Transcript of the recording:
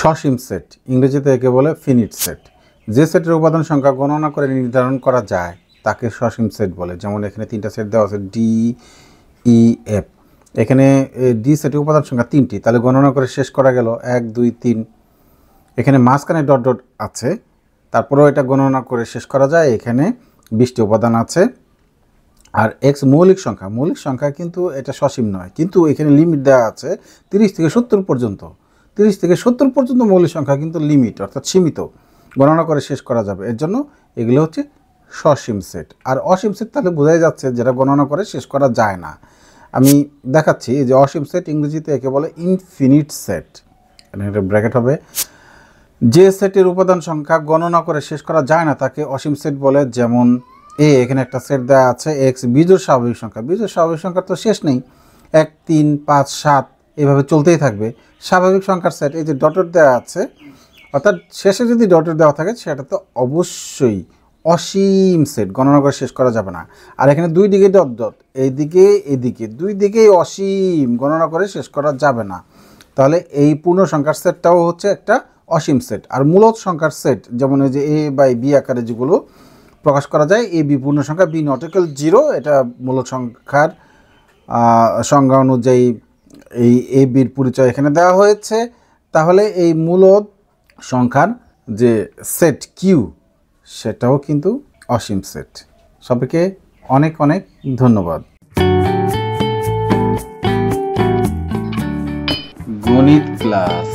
সসীম সেট, ইংরেজিতে একে বলে ফিনিট সেট। যে সেটের উপাদান সংখ্যা গণনা করে নির্ধারণ করা যায় তাকে সসীম সেট বলে। যেমন এখানে তিনটা সেট দেওয়া আছে ডি, ই, এফ। এখানে ডি সেটের উপাদান সংখ্যা 3টি, তাহলে গণনা করে শেষ করা গেল 1 2 3। এখানে মাঝখানে ডট ডট আছে, তারপরেও এটা গণনা করে শেষ করা যায়। এখানে 20টি উপাদান আছে। আর এক্স মৌলিক সংখ্যা কিন্তু এটা সসীম নয়, কিন্তু এখানে লিমিট দেওয়া আছে 30 থেকে 70 পর্যন্ত। 30 থেকে 70 পর্যন্ত মৌলিক সংখ্যা কিন্তু লিমিট, অর্থাৎ সীমিত, গণনা করে শেষ করা যাবে। এর জন্য এগুলো হচ্ছে সসীম সেট। আর অসীম সেট তাহলে বোঝাই যাচ্ছে যেটা গণনা করে শেষ করা যায় না। আমি দেখাচ্ছি যে অসীম সেট ইংরেজিতে একে বলে ইনফিনিট সেট। এখানে একটা ব্র্যাকেট হবে। যে সেটের উপাদান সংখ্যা গণনা করে শেষ করা যায় না তাকে অসীম সেট বলে। যেমন এখানে একটা সেট দেওয়া আছে এক্স বিজোড় স্বাভাবিক সংখ্যা। বিজোড় স্বাভাবিক সংখ্যার তো শেষ নেই, 1 3 5 7 এভাবে চলতেই থাকবে। স্বাভাবিক সংখ্যার সেট, এই যে ডটর দেওয়া আছে, অর্থাৎ শেষে যদি ডটর দেওয়া থাকে সেটা তো অবশ্যই অসীম সেট, গণনা করে শেষ করা যাবে না। আর এখানে দুই দিকে ডট ডট, এইদিকে এদিকে, দুই দিকেই অসীম, গণনা করে শেষ করা যাবে না। তাহলে এই পূর্ণ সংখ্যার সেটটাও হচ্ছে একটা অসীম সেট। আর মূলত সংখ্যার সেট, যেমন এই যে এ বাই বি আকারে যেগুলো প্রকাশ করা যায়, এ বি পূর্ণ সংখ্যা, বি নট ইকুয়াল 0, এটা মূলত সংখ্যার সংজ্ঞা অনুযায়ী এই এ বির পরিচয় এখানে দেওয়া হয়েছে। তাহলে এই মূলত সংখ্যার যে সেট কিউ, সেটাও কিন্তু অসীম সেট। সবাইকে অনেক অনেক ধন্যবাদ। গণিত ক্লাস।